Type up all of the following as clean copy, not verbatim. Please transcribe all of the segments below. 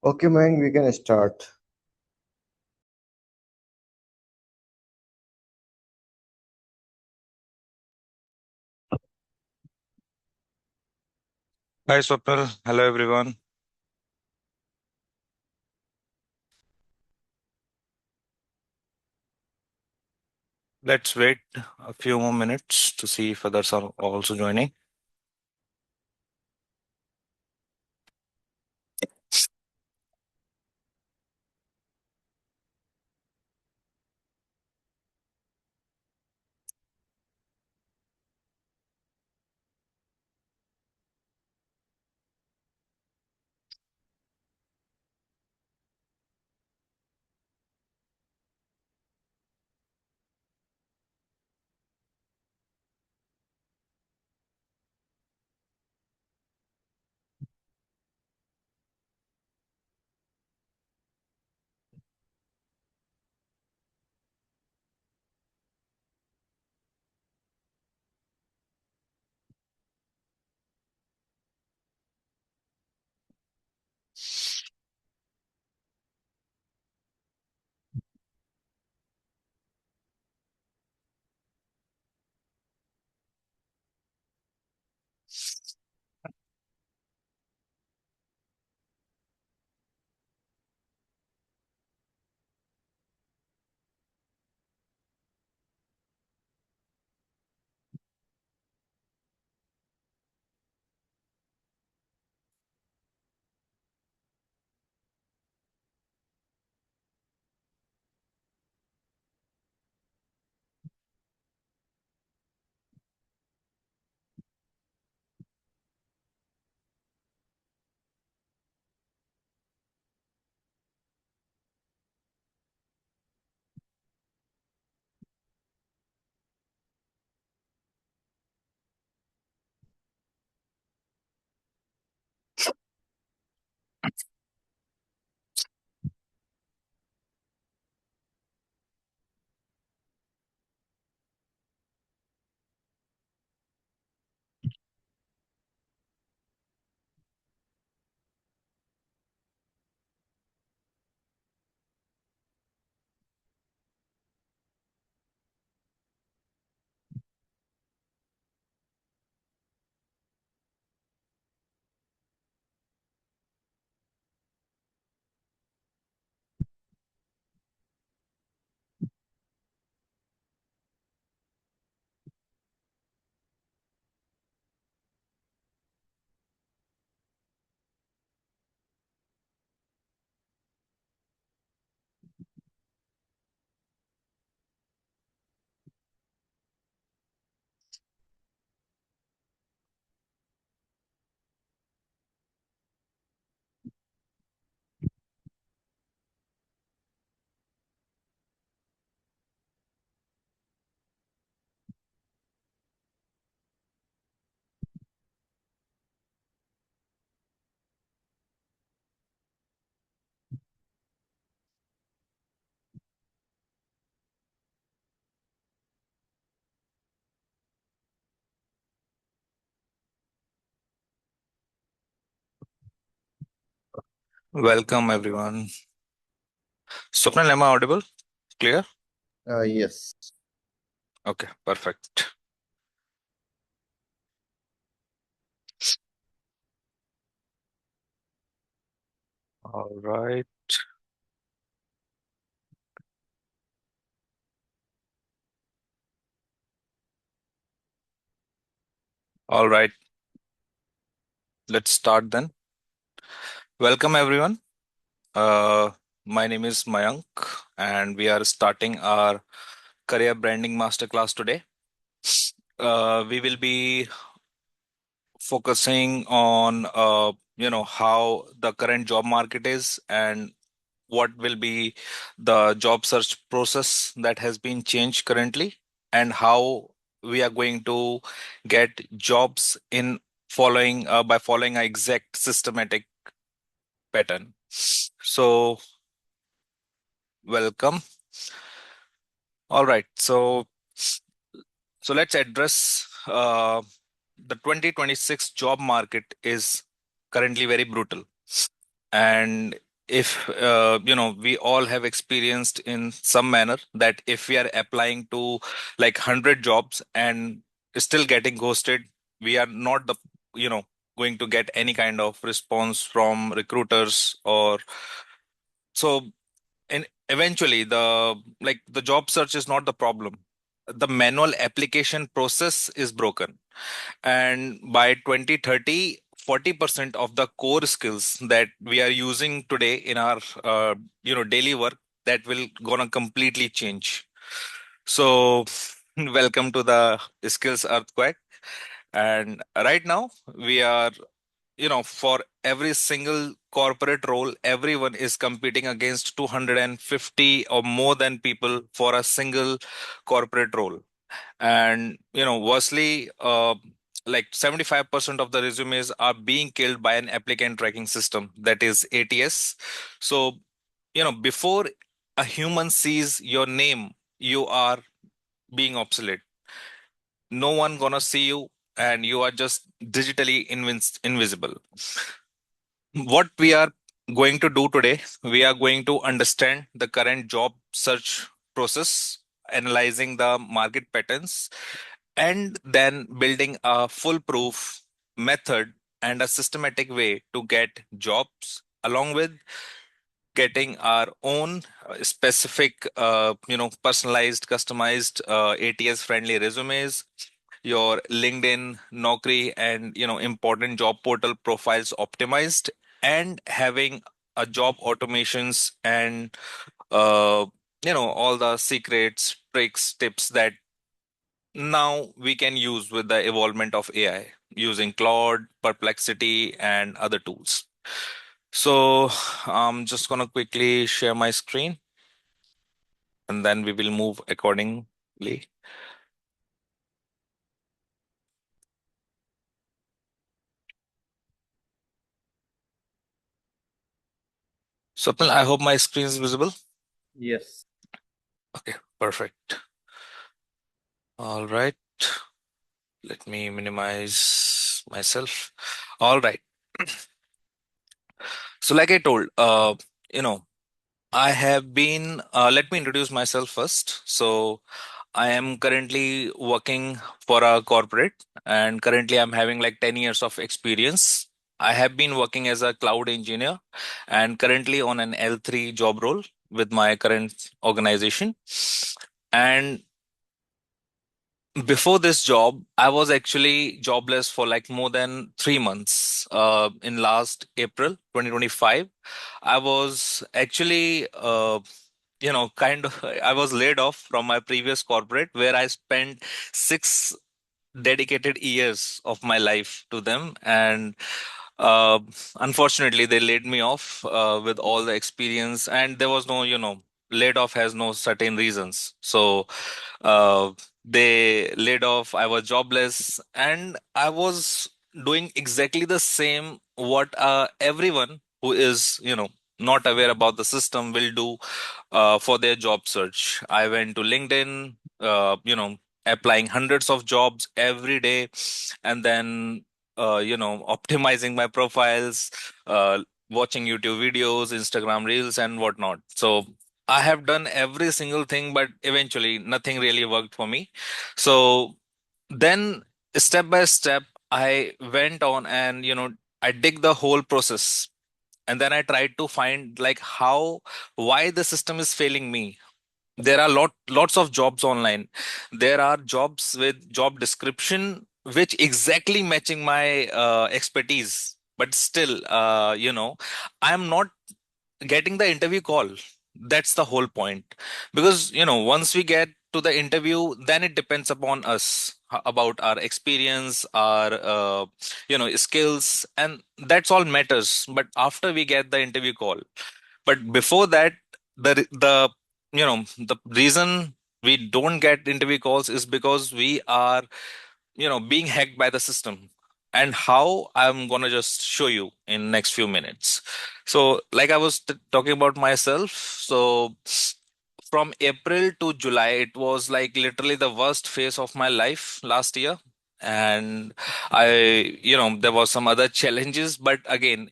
Okay, man, we can start. Hi Swapnil, hello everyone. Let's wait a few more minutes to see if others are also joining. Welcome everyone. Swapnil, am I audible? Clear? Yes. Okay, perfect. All right. All right. Let's start then. Welcome everyone. Uh, my name is Mayank, and we are starting our career branding masterclass today. We will be focusing on how the current job market is and what will be the job search process that has been changed currently, and how we are going to get jobs in following by following a exact systematic pattern. So welcome. All right, so let's address the 2026 job market is currently very brutal, and if we all have experienced in some manner that if we are applying to like 100 jobs and still getting ghosted, we are not the you know going to get any kind of response from recruiters. Or so, and eventually the job search is not the problem. The manual application process is broken, and by 2030, 40% of the core skills that we are using today in our daily work, that will gonna completely change. So welcome to the skills earthquake. And right now we are, for every single corporate role, everyone is competing against 250 or more than people for a single corporate role. And worstly, like 75% of the resumes are being killed by an applicant tracking system, that is ATS. So before a human sees your name, you are being obsolete. No one gonna see you, and you are just digitally invisible. What we are going to do today, we are going to understand the current job search process, analyzing the market patterns, and then building a foolproof method and a systematic way to get jobs, along with getting our own specific, personalized, customized, ATS friendly resumes, your LinkedIn, Naukri, and important job portal profiles optimized, and having a job automations and all the secrets, tricks, tips that now we can use with the evolvement of AI using Claude, Perplexity, and other tools. So I'm just gonna quickly share my screen, and then we will move accordingly. Swapnil, I hope my screen is visible. Yes. Okay, perfect. All right. Let me minimize myself. All right. So, like I told, you know, I have been, let me introduce myself first. So, I am currently working for a corporate, and currently I'm having like 10 years of experience. I have been working as a cloud engineer and currently on an L3 job role with my current organization. And before this job, I was actually jobless for like more than 3 months. In last April 2025, I was actually, kind of, I was laid off from my previous corporate where I spent 6 dedicated years of my life to them. And uh, unfortunately, they laid me off with all the experience, and there was no, laid off has no certain reasons. So uh, they laid off. I was jobless, and I was doing exactly the same what everyone who is, not aware about the system will do for their job search. I went to LinkedIn, applying hundreds of jobs every day, and then optimizing my profiles, watching YouTube videos, Instagram reels, and whatnot. So I have done every single thing, but eventually nothing really worked for me. So then, step by step, I went on and I dig the whole process, and then I tried to find like why the system is failing me. There are lots of jobs online. There are jobs with job description which exactly matching my expertise, but still, I am not getting the interview call. That's the whole point. Because once we get to the interview, then it depends upon us about our experience, our skills, and that's all matters. But after we get the interview call, but before that, the the reason we don't get interview calls is because we are being hacked by the system. And how, I'm gonna just show you in next few minutes. So like I was talking about myself, so from April to July, it was like literally the worst phase of my life last year. And I, there was some other challenges, but again,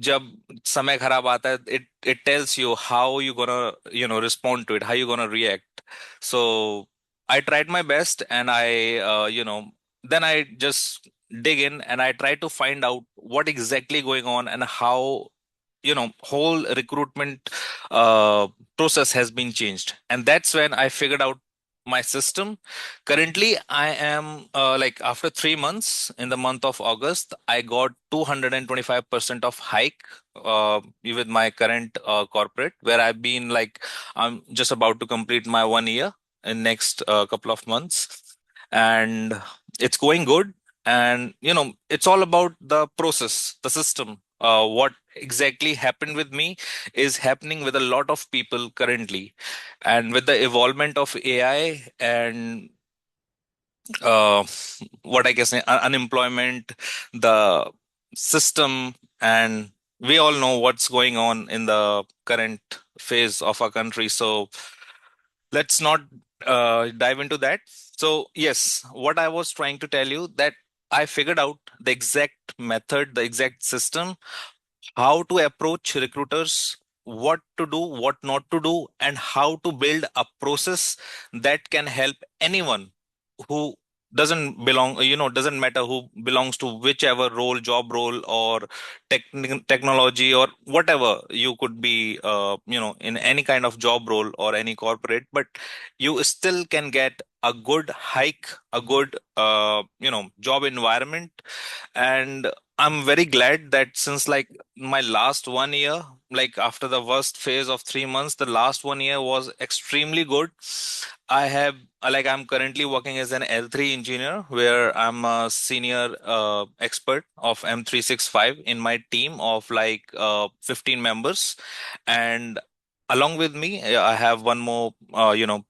जब समय खराब आता है, it tells you how you gonna, respond to it, how you gonna react. So I tried my best, and then I just dig in and I try to find out what exactly going on, and how whole recruitment uh, process has been changed. And that's when I figured out my system. Currently, I am like, after 3 months, in the month of August, I got 225% of hike with my current corporate, where I've been like, I'm just about to complete my 1 year in next couple of months. And it's going good. And it's all about the process, the system. What exactly happened with me is happening with a lot of people currently. And with the evolvement of AI, and uh, what I guess, unemployment, the system, and we all know what's going on in the current phase of our country. So let's not dive into that. So yes, what I was trying to tell you, that I figured out the exact method, the exact system, how to approach recruiters, what to do, what not to do, and how to build a process that can help anyone who doesn't matter who belongs to whichever role, job role, or technology, or whatever you could be, in any kind of job role or any corporate, but you still can get a good hike, a good, job environment. And I'm very glad that since, like, my last 1 year, like after the worst phase of 3 months, the last 1 year was extremely good. I have like, I'm currently working as an L3 engineer, where I'm a senior expert of M365 in my team of like 15 members. And along with me, I have one more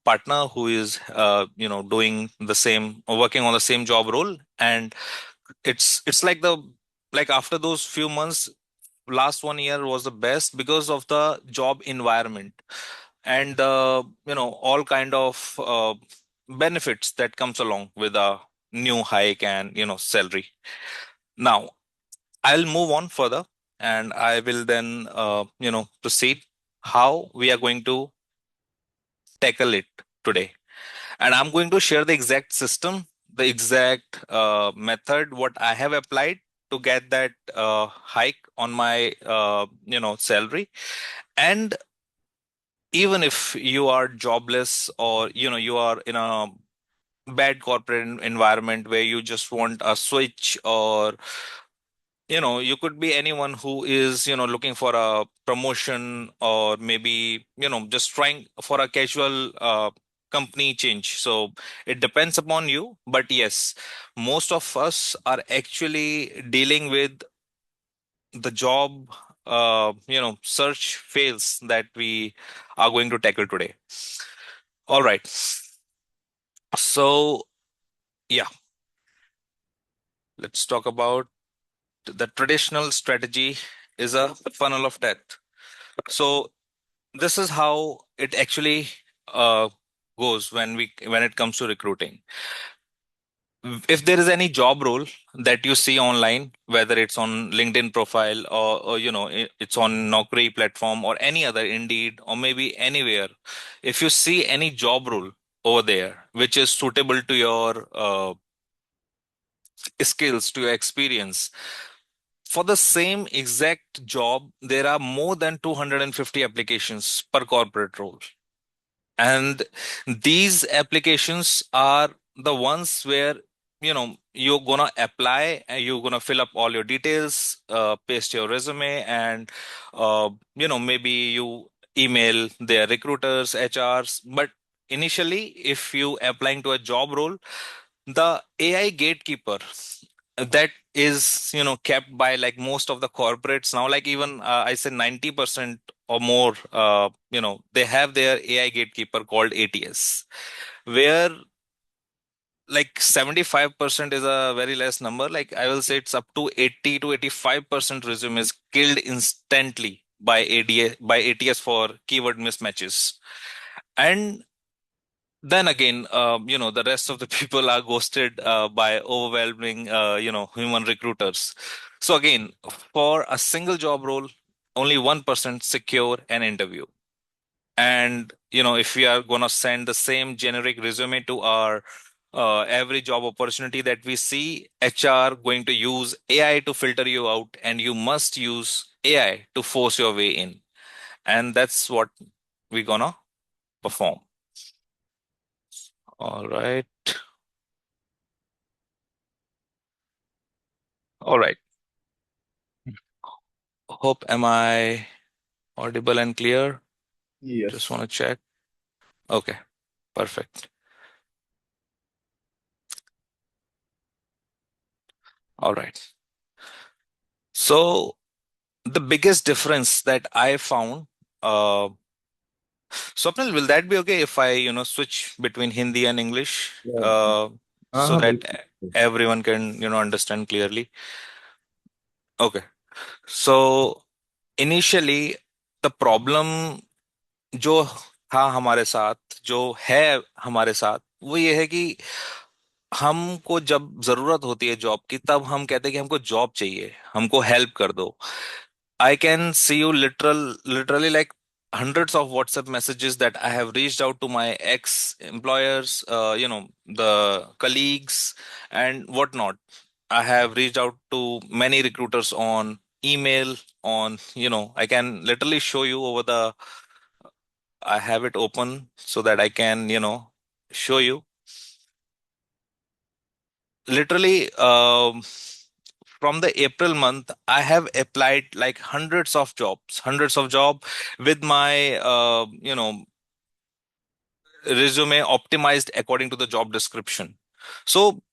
partner who is doing the same, working on the same job role. And it's like, after those few months, last 1 year was the best because of the job environment, and all kind of benefits that comes along with a new hike and salary. Now I'll move on further, and I will then proceed how we are going to tackle it today. And I'm going to share the exact system, the exact method what I have applied to get that hike on my salary. And even if you are jobless, or you are in a bad corporate environment where you just want a switch, or you could be anyone who is looking for a promotion, or maybe just trying for a casual company change. So it depends upon you, but yes, most of us are actually dealing with the job search fails that we are going to tackle today. All right. So yeah, let's talk about the traditional strategy is a funnel of death. So this is how it actually uh, goes when it comes to recruiting. If there is any job role that you see online, whether it's on LinkedIn profile, or it's on Naukri platform, or any other Indeed, or maybe anywhere, if you see any job role over there which is suitable to your skills, to your experience, for the same exact job, there are more than 250 applications per corporate role. And these applications are the ones where you're gonna apply, and you're gonna fill up all your details, paste your resume, and maybe you email their recruiters, HRs. But initially, if you applying to a job role, the AI gatekeeper that is kept by like most of the corporates now, like even I say 90% or more, they have their AI gatekeeper called ATS, where like 75% is a very less number. Like, I will say it's up to 80 to 85% resume is killed instantly by ATS for keyword mismatches. And then again, the rest of the people are ghosted by overwhelming human recruiters. So again, for a single job role, only 1% secure an interview. And if we are going to send the same generic resume to our every job opportunity that we see, HR going to use AI to filter you out, and you must use AI to force your way in. And that's what we're gonna perform. All right. All right. Hope am I audible and clear? Just Yes. want to check. Okay, perfect. All right. So the biggest difference that I found, uh, Swapnil, will that be okay if I, switch between Hindi and English, Yeah. uh, so हाँ that बिल्कुल. everyone can, understand clearly? Okay. So initially, the problem जो था हमारे साथ, जो है हमारे साथ, वो ये है कि हमको जब जरूरत होती है जॉब की, तब हम कहते हैं कि हमको जॉब चाहिए, हमको हेल्प कर दो. I can see you literally like hundreds of WhatsApp messages that I have reached out to my ex-employers, the colleagues and whatnot. I have reached out to many recruiters on email, I can literally show you I have it open so that I can, show you. Literally, from the April month, I have applied like hundreds of job with my, resume optimized according to the job description. So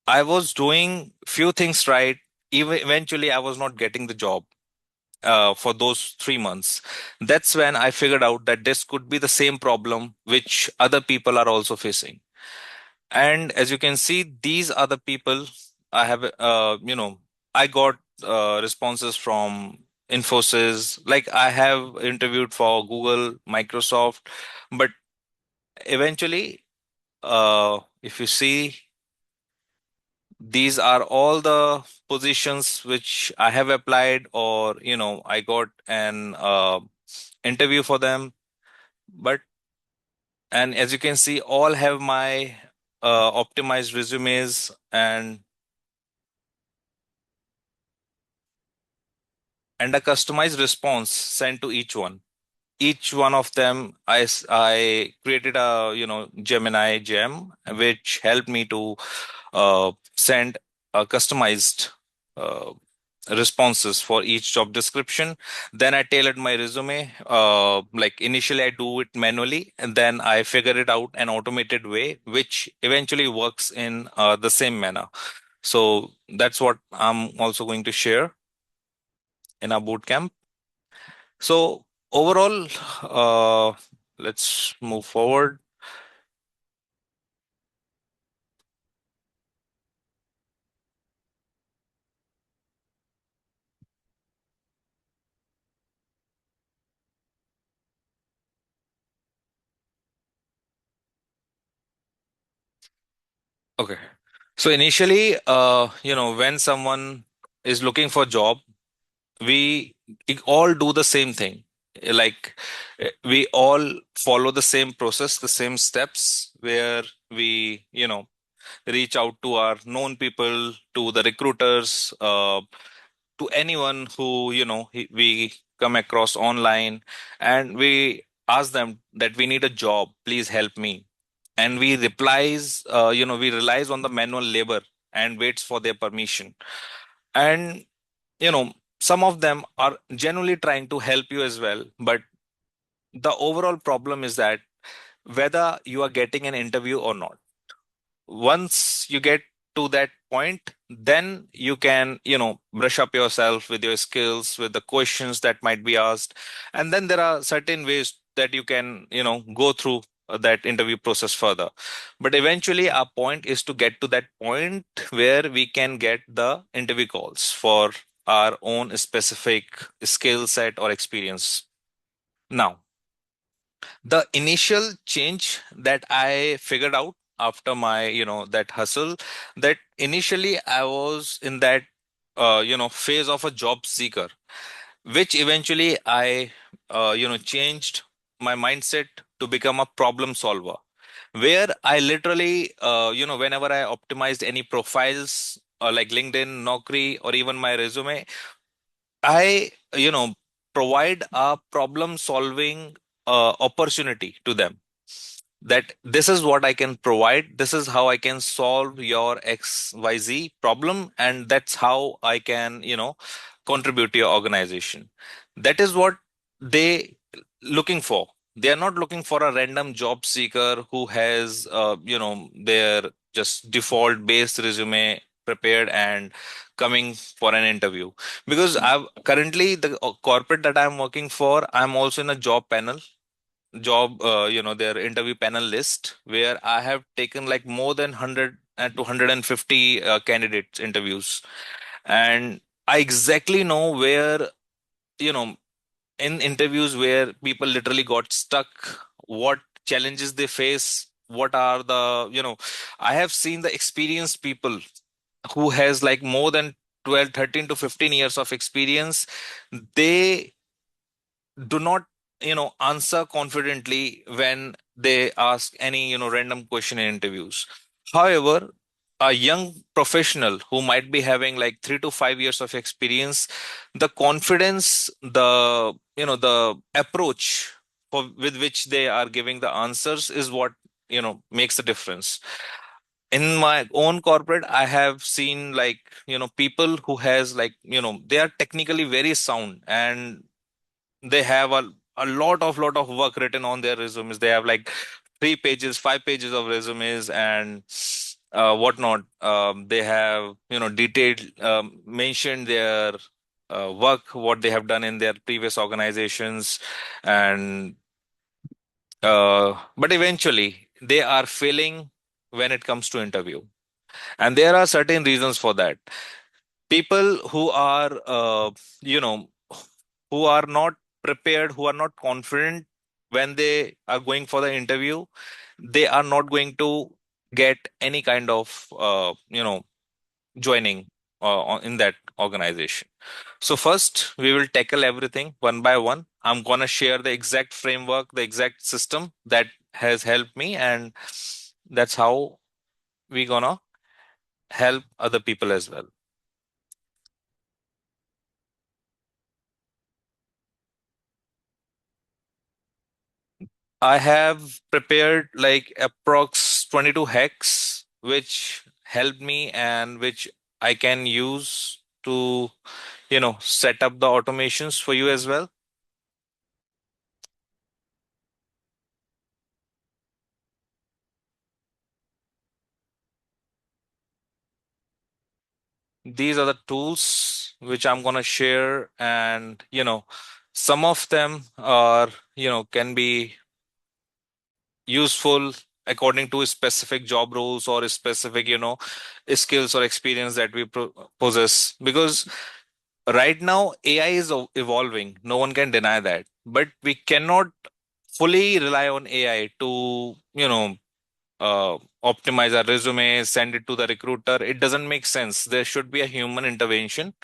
I was doing few things right. Even eventually, I was not getting the job for those 3 months. That's when I figured out that this could be the same problem which other people are also facing. And as you can see, these are the people I have, I got responses from Infosys. Like I have interviewed for Google, Microsoft, but eventually, if you see, these are all the positions which I have applied, or, I got an interview for them. But, and as you can see, all have my optimized resumes and a customized response sent to each one. Each one of them, I created a, Gemini gem, which helped me to send a customized uh, responses for each job description. Then I tailored my resume. Like initially, I do it manually, and then I figure it out an automated way, which eventually works in the same manner. So that's what I'm also going to share in our bootcamp. So overall, let's move forward. Okay. So initially, when someone is looking for job, we all do the same thing. Like we all follow the same process, the same steps, where we, reach out to our known people, to the recruiters, to anyone who, we come across online, and we ask them that we need a job, please help me. And we relies on the manual labor and waits for their permission. And, you know, some of them are genuinely trying to help you as well. But the overall problem is that whether you are getting an interview or not, once you get to that point, then you can, brush up yourself with your skills, with the questions that might be asked. And then there are certain ways that you can, go through that interview process further. But eventually our point is to get to that point where we can get the interview calls for our own specific skill set or experience. Now, the initial change that I figured out after my, that hustle, that initially I was in that phase of a job seeker, which eventually I changed my mindset to become a problem solver, where I literally whenever I optimized any profiles like LinkedIn, Naukri, or even my resume, I provide a problem solving opportunity to them, that this is what I can provide. This is how I can solve your XYZ problem. And that's how I can, contribute to your organization. That is what they looking for. They are not looking for a random job seeker who has, their just default based resume prepared and coming for an interview. Because I've currently the corporate that I'm working for, I'm also in a their interview panel list, where I have taken like more than 100 and 250 candidates interviews. And I exactly know where, you know in interviews where people literally got stuck, what challenges they face, what are the, I have seen the experienced people who has like more than 12, 13 to 15 years of experience. They do not answer confidently when they ask any random question in interviews. However, a young professional who might be having like 3 to 5 years of experience, the confidence, the approach with which they are giving the answers is what makes the difference. In my own corporate, I have seen like people who has like they are technically very sound, and they have a lot of work written on their resumes. They have like 3 pages, 5 pages of resumes and whatnot. They have detailed mentioned their work, what they have done in their previous organizations. And but eventually they are failing when it comes to interview, and there are certain reasons for that. People who are you know who are not prepared, who are not confident when they are going for the interview, they are not going to get any kind of joining in that organization. So first we will tackle everything one by one. I'm gonna share the exact framework, the exact system that has helped me, and that's how we gonna help other people as well. I have prepared like approx 22 hacks, which help me and which I can use to, set up the automations for you as well. These are the tools which I'm going to share, and, some of them are, can be useful according to specific job roles or specific, skills or experience that we possess. Because right now AI is evolving, no one can deny that, but we cannot fully rely on AI to optimize our resume, send it to the recruiter. It doesn't make sense. There should be a human intervention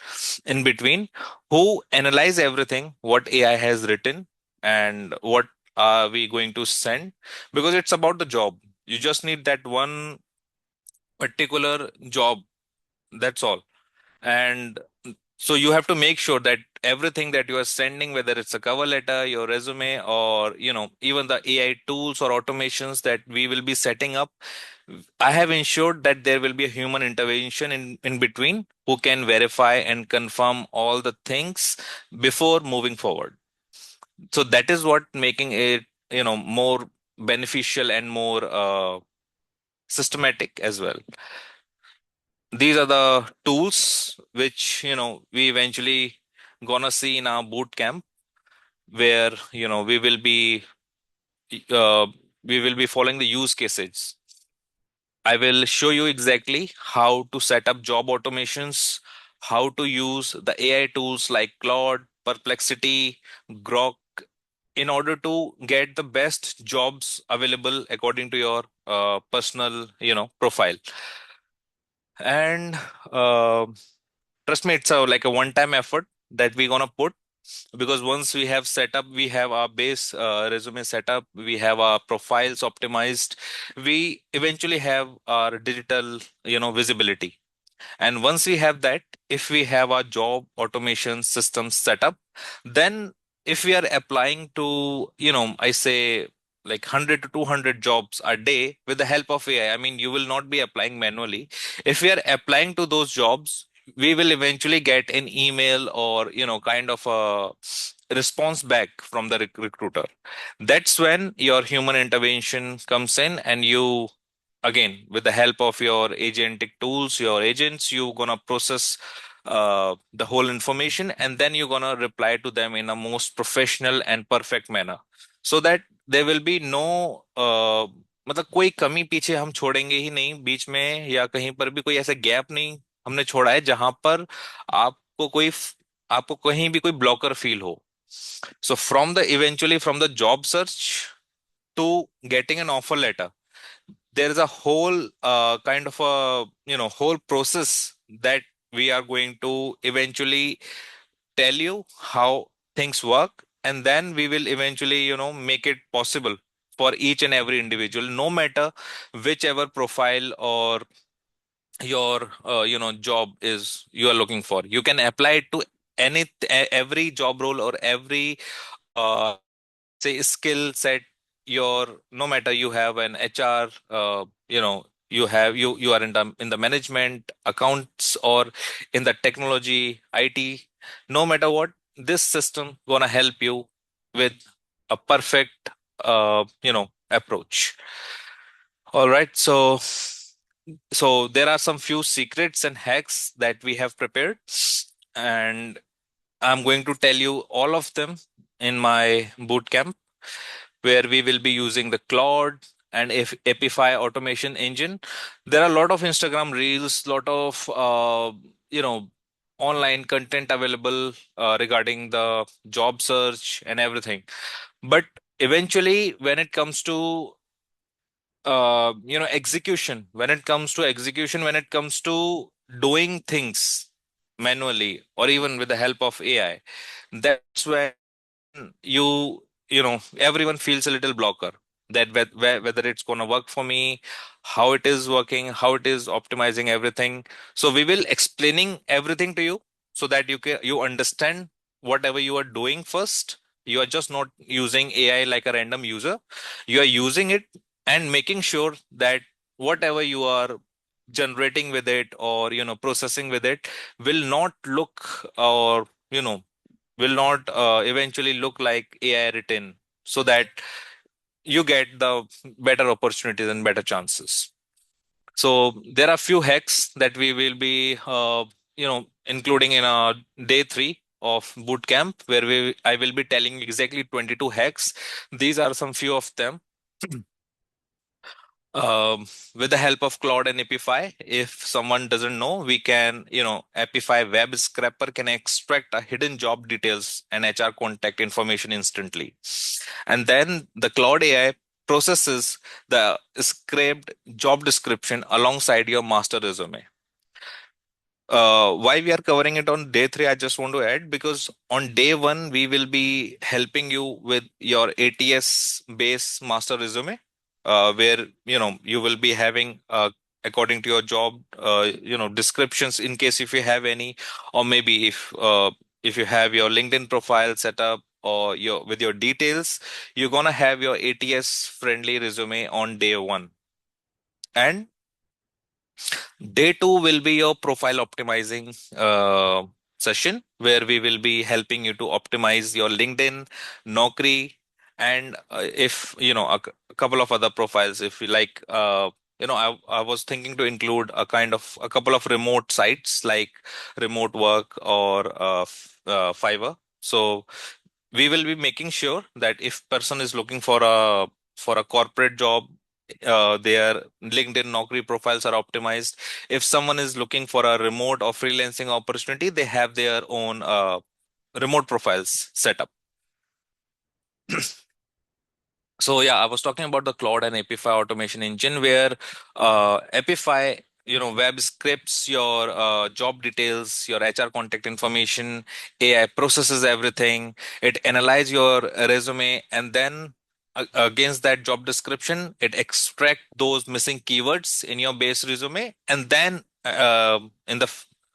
in between, who analyze everything what AI has written and what are we going to send. Because it's about the job, you just need that one particular job, that's all. And so you have to make sure that everything that you are sending, whether it's a cover letter, your resume, or even the AI tools or automations that we will be setting up, I have ensured that there will be a human intervention in between, who can verify and confirm all the things before moving forward. So that is what making it more beneficial and more systematic as well. These are the tools which we eventually gonna see in our boot camp, where uh, we will be following the use cases. I will show you exactly how to set up job automations, how to use the AI tools like Claude, Perplexity, Grok, in order to get the best jobs available according to your personal profile. And uh, Trust me, it's a like a one-time effort that we're gonna put, because once we have set up, we have our base resume set up, we have our profiles optimized, we eventually have our digital, visibility. And once we have that, if we have our job automation systems set up, then if we are applying to, I say like 100 to 200 jobs a day with the help of AI, I mean, you will not be applying manually. If we are applying to those jobs, we will eventually get an email or, kind of a response back from the recruiter. That's when your human intervention comes in, and you, again, with the help of your agentic tools, your agents, you're gonna process the whole information, and then you're gonna reply to them in a most professional and perfect manner, so that there will be no मतलब कोई कमी पीछे हम छोड़ेंगे ही नहीं बीच में, या कहीं पर भी कोई ऐसा गैप नहीं हमने छोड़ा है जहां पर आपको कोई आपको कहीं भी कोई ब्लॉकर फील हो. So from the eventually from the job search to getting an offer letter, there is a whole kind of a whole process that we are going to eventually tell you how things work, and then we will eventually make it possible for each and every individual, no matter whichever profile or your job is you are looking for. You can apply it to every job role or every say skill set. Your No matter you have an HR, you are in the management accounts or in the technology IT, no matter what, this system gonna help you with a perfect approach. All right, so there are some few secrets and hacks that we have prepared, and I'm going to tell you all of them in my bootcamp, where we will be using the Claude and Epify automation engine. There are a lot of Instagram reels, lot of online content available regarding the job search and everything. But eventually, when it comes to when it comes to doing things manually or even with the help of AI, that's when everyone feels a little blocker, that whether it's going to work for me, how it is working, how it is optimizing everything. So we will explaining everything to you, so that you understand whatever you are doing first. You are just not using AI like a random user. You are using it and making sure that whatever you are generating with it or processing with it will not look, or will not eventually look like AI written, so that you get the better opportunities and better chances. So there are few hacks that we will be, including in our day 3 of bootcamp, where I will be telling exactly 22 hacks. These are some few of them. With the help of Claude and Epify, if someone doesn't know, we can, Epify web scraper can extract a hidden job details and HR contact information instantly. And then the Claude AI processes the scraped job description alongside your master resume. Why we are covering it on day 3, I just want to add, because on day 1 we will be helping you with your ATS base master resume, where you will be having, according to your job descriptions, in case if you have any, or maybe if you have your LinkedIn profile set up, or your with your details, you're gonna have your ATS friendly resume on day 1. And day 2 will be your profile optimizing session, where we will be helping you to optimize your LinkedIn, Naukri, and if a couple of other profiles. If you like, I was thinking to include a couple of remote sites like Remote Work or Fiverr. So we will be making sure that if person is looking for a corporate job, their LinkedIn Naukri profiles are optimized. If someone is looking for a remote or freelancing opportunity, they have their own remote profiles set up. So yeah, I was talking about the Claude and Epify automation engine, where Epify, web scripts, your job details, your HR contact information. AI processes everything. It analyzes your resume, and then against that job description, it extract those missing keywords in your base resume, and then in the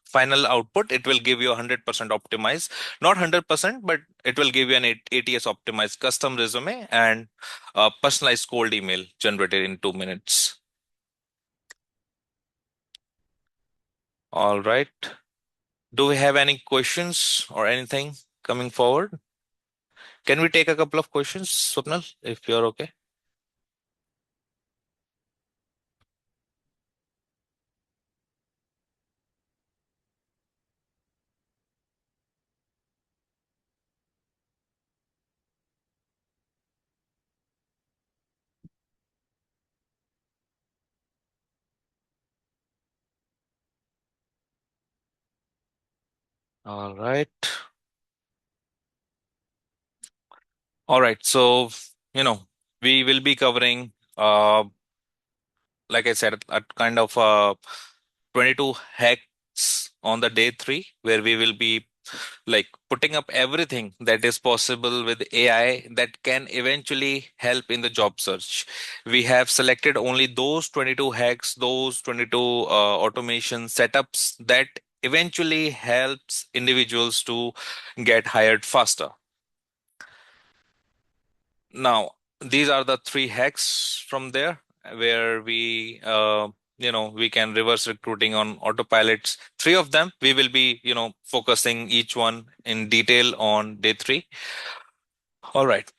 final output, it will give you 100% optimized, not 100%, but it will give you an ATS optimized custom resume and a personalized cold email generated in 2 minutes. All right. Do we have any questions or anything coming forward? Can we take a couple of questions, Swapnal, if you're okay? All right. All right. So, you know, we will be covering, like I said, a kind of 22 hacks on the day three, where we will be like putting up everything that is possible with AI that can eventually help in the job search. We have selected only those 22 hacks, those 22 automation setups that eventually helps individuals to get hired faster. Now, these are the three hacks from there where we can reverse recruiting on autopilots. Three of them we will be, focusing each one in detail on day three. All right.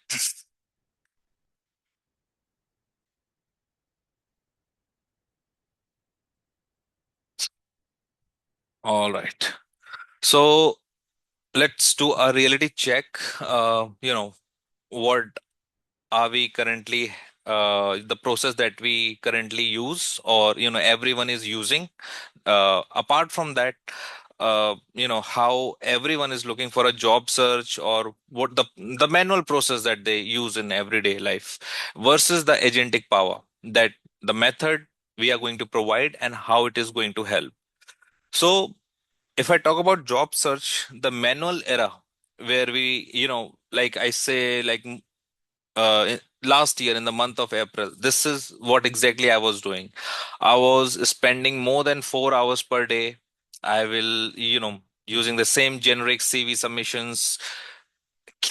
All right. So let's do a reality check. What are we currently, the process that we currently use, or, everyone is using. Apart from that, how everyone is looking for a job search, or what the manual process that they use in everyday life versus the agentic power, that the method we are going to provide and how it is going to help. So if I talk about job search, the manual era, where we, like I say, like last year in the month of April, this is what exactly I was doing. I was spending more than 4 hours per day. I will, using the same generic CV submissions.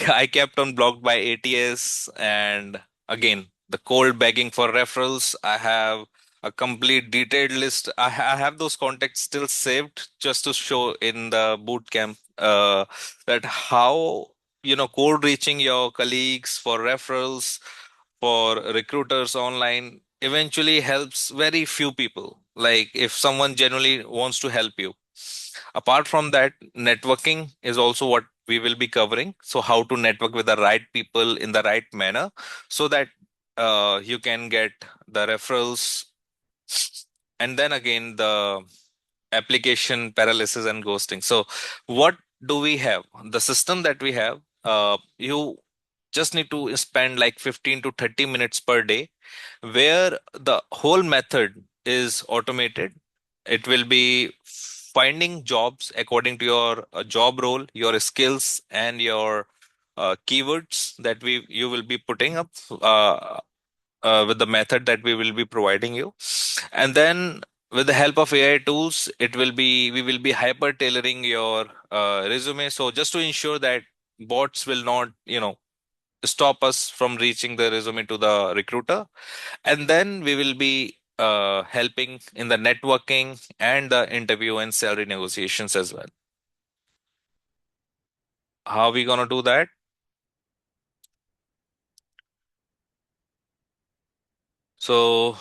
I kept on blocked by ATS, and again, the cold begging for referrals. I have a complete detailed list. I have those contacts still saved just to show in the boot camp that how, cold reaching your colleagues for referrals, for recruiters online eventually helps very few people. Like if someone genuinely wants to help you. Apart from that, networking is also what we will be covering. So how to network with the right people in the right manner, so that you can get the referrals. And then again, the application paralysis and ghosting. So what do we have? The system that we have, you just need to spend like 15 to 30 minutes per day, where the whole method is automated. It will be finding jobs according to your job role, your skills, and your keywords that we you will be putting up with the method that we will be providing you. And then with the help of AI tools, we will be hyper tailoring your resume. So just to ensure that bots will not, stop us from reaching the resume to the recruiter. And then we will be helping in the networking and the interview and salary negotiations as well. How are we going to do that? So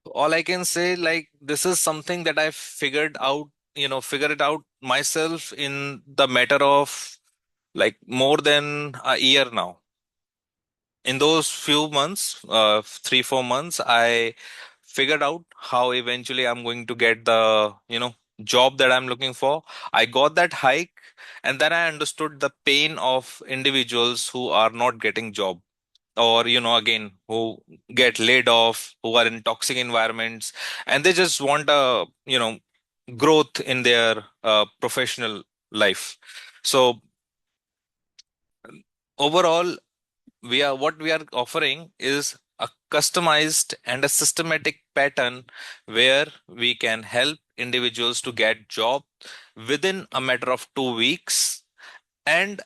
all I can say, like, this is something that I figured it out myself in the matter of like more than a year now. In those few months, 3, 4 months, I figured out how eventually I'm going to get the, job that I'm looking for. I got that hike, and then I understood the pain of individuals who are not getting job. or again, who get laid off, who are in toxic environments, and they just want a growth in their professional life. So overall, we are offering is a customized and a systematic pattern where we can help individuals to get job within a matter of 2 weeks, and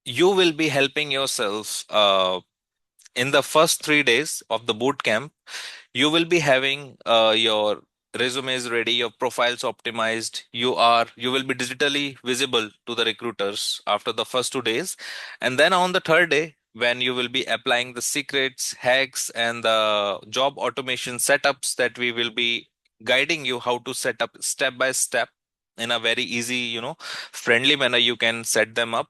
you will be helping yourself in the first 3 days of the boot camp. You will be having your resumes ready, your profiles optimized. You will be digitally visible to the recruiters after the first 2 days, and then on the third day, when you will be applying the secrets, hacks, and the job automation setups that we will be guiding you how to set up step by step in a very easy, friendly manner. You can set them up.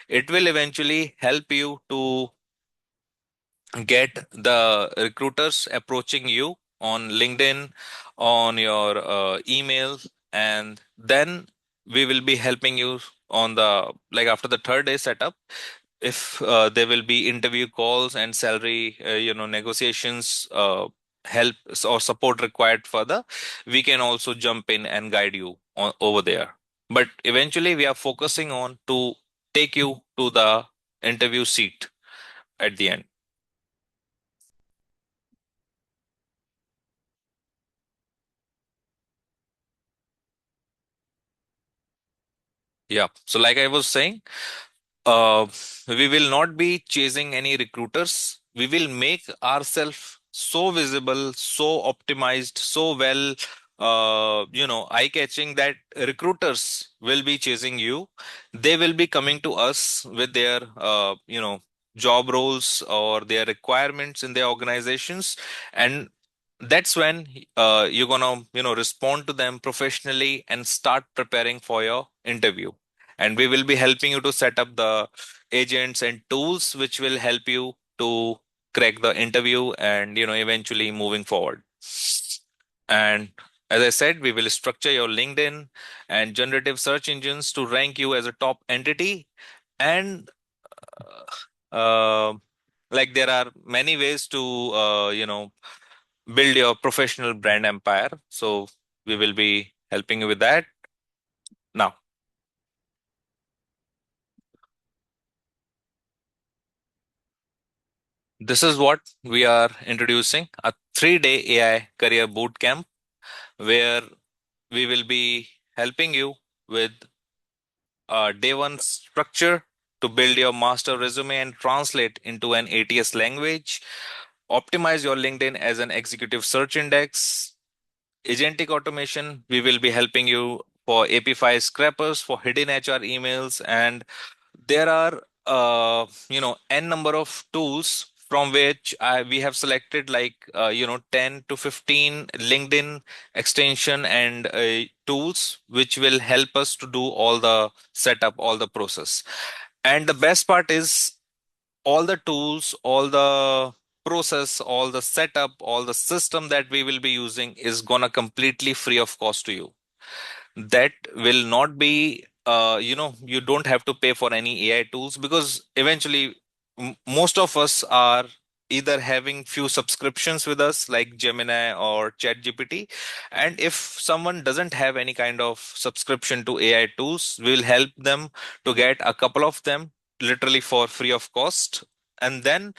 It will eventually help you to get the recruiters approaching you on LinkedIn, on your email, and then we will be helping you on the like after the third day setup. If there will be interview calls and salary, negotiations, help or support required further, we can also jump in and guide you over there. But eventually, we are focusing on to take you to the interview seat at the end. Yeah. So, like I was saying, uh, we will not be chasing any recruiters. We will make ourselves so visible, so optimized, so well, eye-catching that recruiters will be chasing you. They will be coming to us with their, job roles or their requirements in their organizations, and that's when you're gonna, respond to them professionally and start preparing for your interview. And we will be helping you to set up the agents and tools which will help you to crack the interview and eventually moving forward. And as I said, we will structure your LinkedIn and generative search engines to rank you as a top entity. And uh, like there are many ways to build your professional brand empire, so we will be helping you with that. Now, this is what we are introducing: a 3-day AI career boot camp where we will be helping you with day one structure to build your master resume and translate into an ATS language, optimize your LinkedIn as an executive search index, agentic automation. We will be helping you for AP5 scrapers, for hidden HR emails, and there are n number of tools from which we have selected like 10 to 15 LinkedIn extension and tools which will help us to do all the setup, all the process. And the best part is all the tools, all the process, all the setup, all the system that we will be using is gonna completely free of cost to you. That will not be you don't have to pay for any AI tools, because eventually most of us are either having few subscriptions with us like Gemini or ChatGPT, and if someone doesn't have any kind of subscription to AI tools, we will help them to get a couple of them literally for free of cost, and then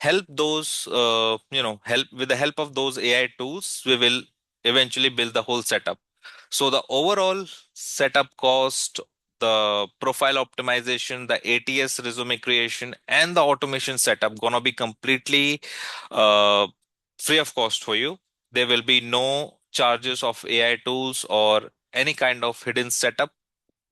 help those help with the help of those AI tools, we will eventually build the whole setup. So the overall setup cost, the profile optimization, the ATS resume creation, and the automation setup gonna be completely uh, free of cost for you. There will be no charges of AI tools or any kind of hidden setup,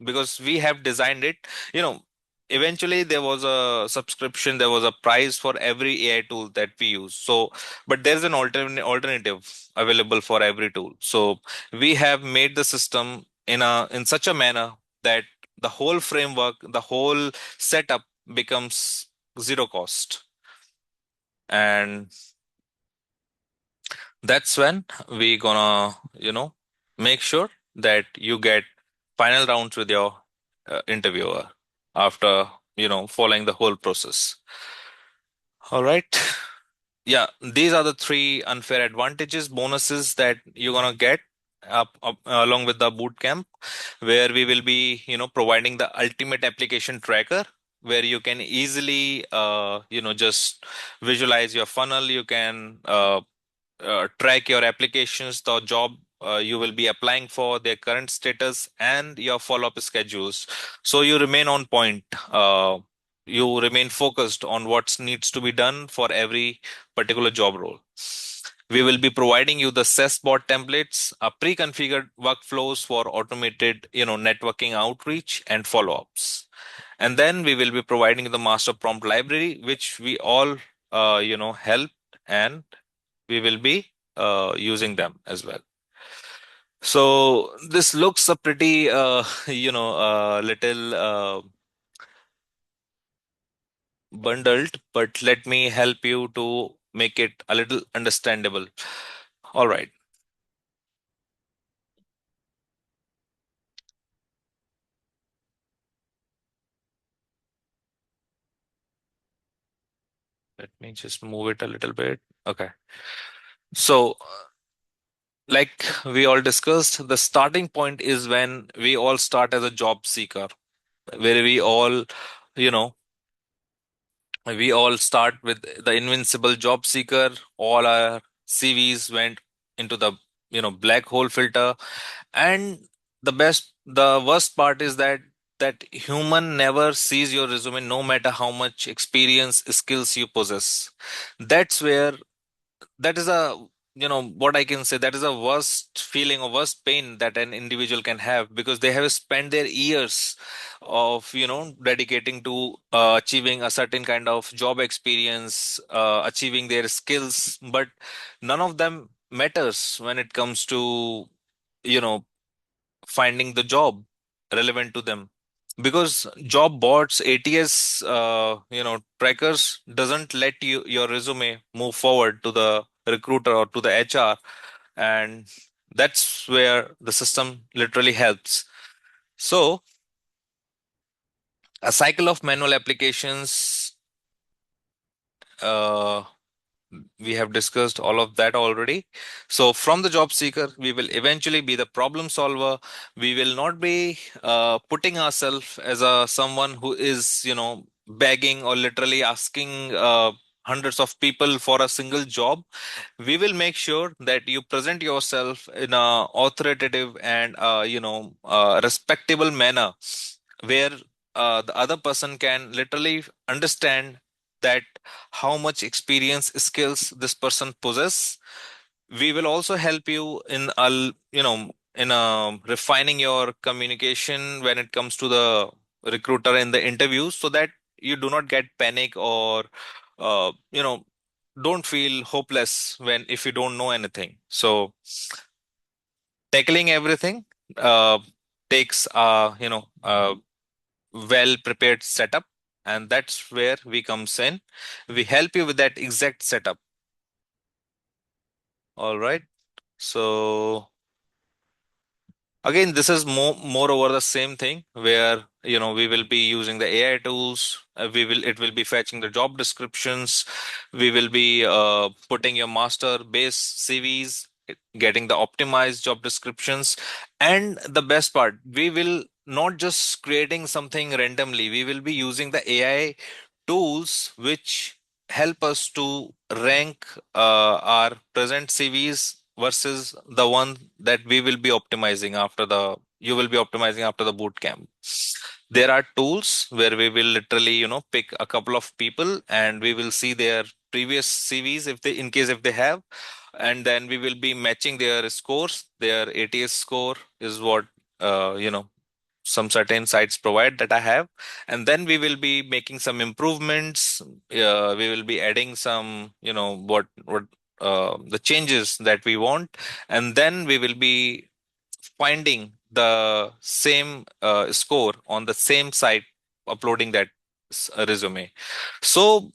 because we have designed it. You know, eventually there was a subscription, there was a price for every AI tool that we use. So, but there's an alternative available for every tool. So we have made the system in such a manner that the whole framework, the whole setup becomes zero cost. And that's when we gonna, make sure that you get final rounds with your interviewer after, following the whole process. All right. Yeah, these are the three unfair advantages, bonuses that you're gonna get up along with the boot camp, where we will be, providing the ultimate application tracker, where you can easily, just visualize your funnel. You can track your applications, the job you will be applying for, their current status, and your follow-up schedules. So you remain on point. You remain focused on what needs to be done for every particular job role. We will be providing you the SES bot templates, pre-configured workflows for automated, networking outreach and follow-ups. And then we will be providing the master prompt library, which we all, help, and we will be using them as well. So this looks a pretty, little bundled, but let me help you to make it a little understandable. All right, let me just move it a little bit. Okay. So, like we all discussed, the starting point is when we all start as a job seeker, where you know, we all start with the invincible job seeker. All our CVs went into the, black hole filter. And the worst part is that human never sees your resume, no matter how much experience, skills you possess. That's where that is a what I can say, that is a worst feeling or worst pain that an individual can have, because they have spent their years of dedicating to achieving a certain kind of job experience, achieving their skills, but none of them matters when it comes to you know finding the job relevant to them, because job boards, ATS, trackers doesn't let your resume move forward to the recruiter or to the HR. And that's where the system literally helps. So a cycle of manual applications, uh, we have discussed all of that already. So from the job seeker, we will eventually be the problem solver. We will not be putting ourselves as a someone who is begging or literally asking hundreds of people for a single job. We will make sure that you present yourself in a authoritative and respectable manner, where the other person can literally understand that how much experience, skills this person possess. We will also help you in refining your communication when it comes to the recruiter in the interview, so that you do not get panic or uh, you know don't feel hopeless when if you don't know anything. So tackling everything uh, takes well prepared setup, and that's where we comes in. We help you with that exact setup. All right. So again, this is more over the same thing, where we will be using the AI tools. It will be fetching the job descriptions. We will be putting your master base CVs, getting the optimized job descriptions, and the best part, we will not just creating something randomly. We will be using the AI tools which help us to rank our present CVs versus the one that we will be optimizing after the you will be optimizing after the boot camp. There are tools where we will literally pick a couple of people, and we will see their previous CVs if they in case if they have, and then we will be matching their scores. Their ATS score is what some certain sites provide that I have. And then we will be making some improvements. We will be adding some, what the changes that we want. And then we will be finding the same score on the same site, uploading that resume. So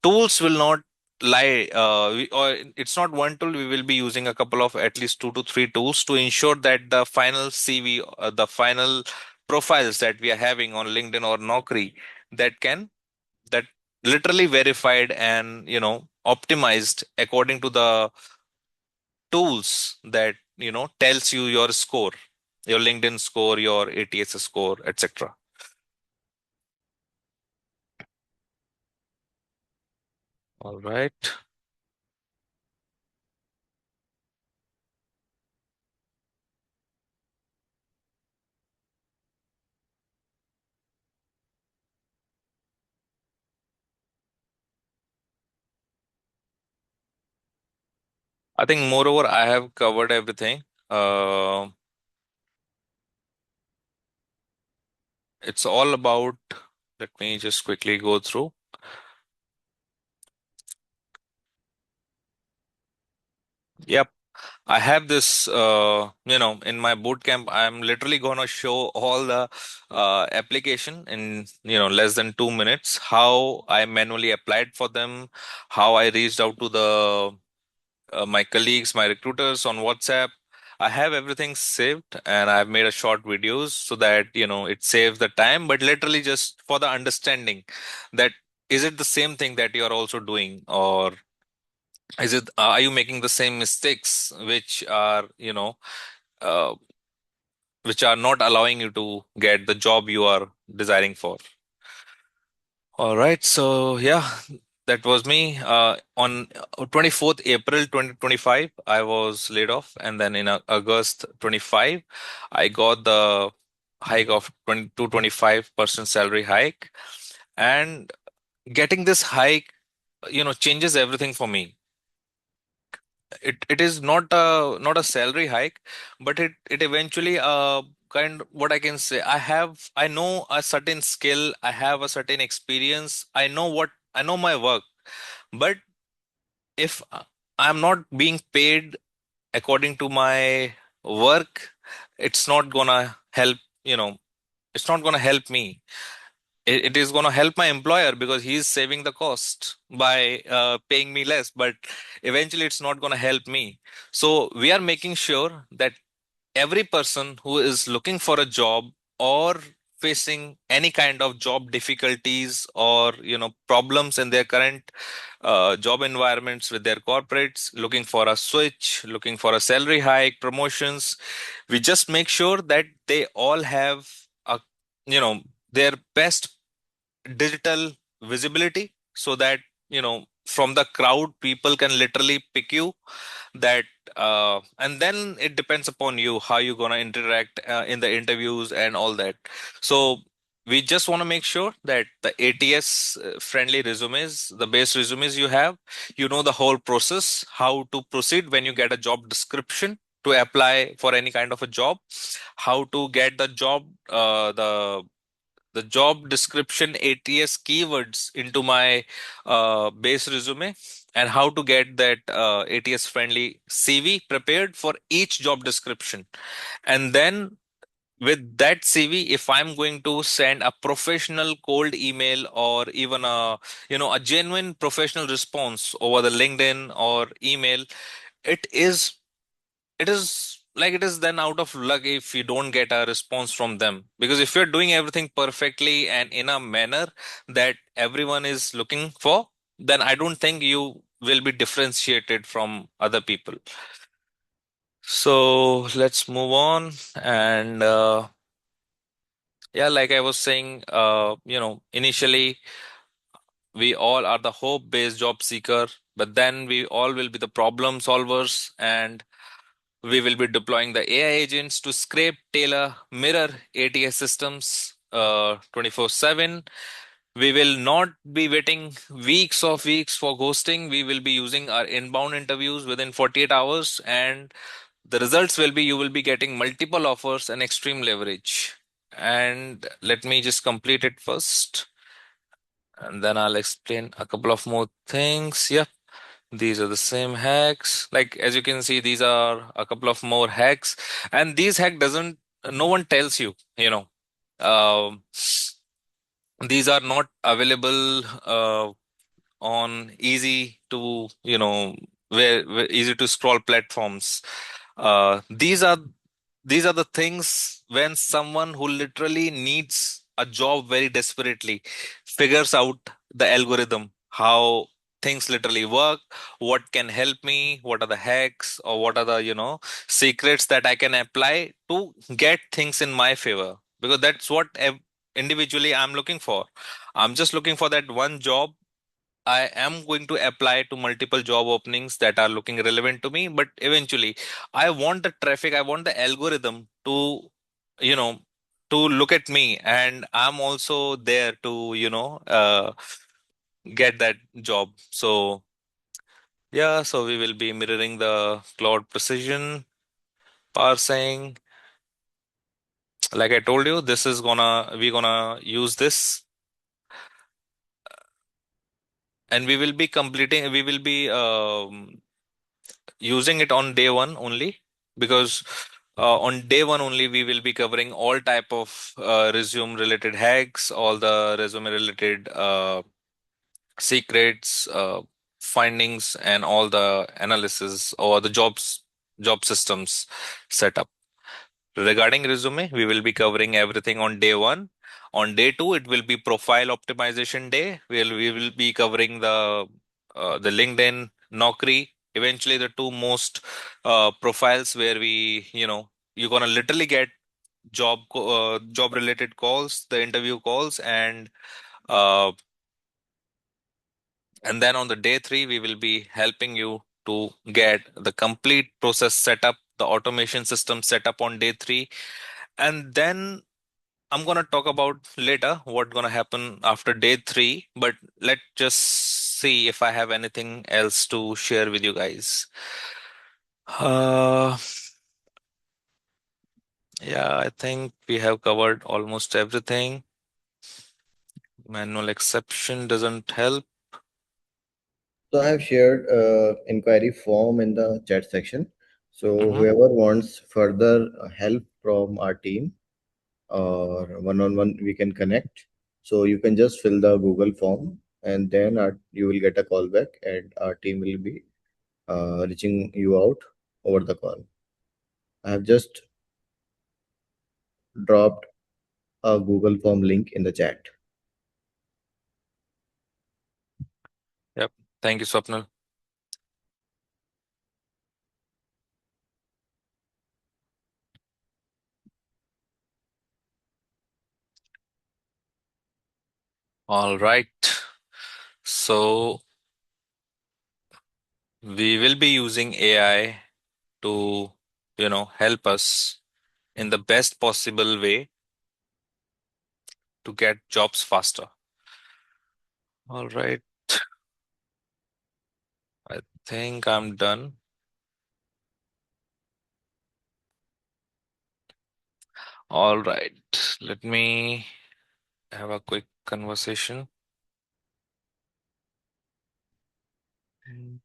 tools will not lie, or it's not one tool. We will be using a couple of at least 2 to 3 tools to ensure that the final CV, the final profiles that we are having on LinkedIn or Naukri, that can that literally verified and optimized according to the tools that tells you your score, your LinkedIn score, your ATS score, etc. All right. I think moreover I have covered everything. It's all about, let me just quickly go through. Yep. I have this, in my boot camp, I'm literally going to show all the application in, less than 2 minutes, how I manually applied for them, how I reached out to the my colleagues, my recruiters on WhatsApp. I have everything saved and I've made a short videos so that, it saves the time, but literally just for the understanding that is it the same thing that you're also doing, or is it, are you making the same mistakes uh, which are not allowing you to get the job you are desiring for. All right, so yeah, that was me. On 24th April 2025, I was laid off, and then in August 25, I got the hike of 20 to 25% salary hike, and getting this hike, changes everything for me. It is not a salary hike, but it eventually kind, what I can say, I know a certain skill, I have a certain experience, I know my work. But if I'm not being paid according to my work, it's not gonna help, you know it's not gonna help me. It is going to help my employer because he's saving the cost by paying me less, but eventually it's not going to help me. So we are making sure that every person who is looking for a job or facing any kind of job difficulties or problems in their current job environments with their corporates, looking for a switch, looking for a salary hike, promotions, we just make sure that they all have a you know their best digital visibility, so that from the crowd people can literally pick you, that and then it depends upon you how you're going to interact in the interviews and all that. So we just want to make sure that the ATS friendly resumes, the base resumes you have, the whole process, how to proceed when you get a job description to apply for any kind of a job, how to get the job, the job description ATS keywords into my base resume, and how to get that ATS friendly CV prepared for each job description. And then with that CV, if I'm going to send a professional cold email or even a genuine professional response over the LinkedIn or email, it is it is then out of luck if you don't get a response from them, because if you're doing everything perfectly and in a manner that everyone is looking for, then I don't think you will be differentiated from other people. So let's move on. And yeah, like I was saying, initially we all are the hope based job seeker, but then we all will be the problem solvers, and we will be deploying the AI agents to scrape, tailor, mirror ATS systems 24/7. We will not be waiting weeks for ghosting. We will be using our inbound interviews within 48 hours, and the results will be you will be getting multiple offers and extreme leverage. And let me just complete it first, and then I'll explain a couple of more things. Yeah. These are the same hacks. Like as you can see, these are a couple of more hacks, and these hack doesn't. No one tells you. Um, these are not available on easy to where easy to scroll platforms. These are the things when someone who literally needs a job very desperately figures out the algorithm, how things literally work, what can help me, what are the hacks, or what are the, secrets that I can apply to get things in my favor. Because that's what individually I'm looking for. I'm just looking for that one job. I am going to apply to multiple job openings that are looking relevant to me, but eventually I want the traffic, I want the algorithm to, you know, to look at me, and I'm also there to, get that job. So yeah, so we will be mirroring the cloud precision parsing. Like I told you, this is we're gonna use this, and we will be using it on day one only, because on day one only we will be covering all type of resume related hacks, all the resume related secrets, findings, and all the analysis or the job systems setup. Regarding resume, we will be covering everything on day one. On day two, it will be profile optimization day. We will be covering the LinkedIn, Naukri, eventually the two most profiles where you're gonna literally get job related calls, the interview calls, uh, and then on the day three, we will be helping you to get the complete process set up, the automation system set up on day three. And then I'm gonna talk about later what gonna happen after day three, but let's just see if I have anything else to share with you guys. Uh, yeah, I think we have covered almost everything. Manual exception doesn't help. So I have shared inquiry form in the chat section. So Hmm. whoever wants further help from our team or one-on-one, we can connect. So you can just fill the Google form, and then you will get a call back, and our team will be reaching you out over the call. I have just dropped a Google form link in the chat. Yep. Thank you, Swapnil. All right. So we will be using AI to, help us in the best possible way to get jobs faster. All right. I think I'm done. All right. Let me have a quick conversation. Mm.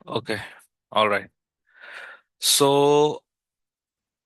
Okay. All right. So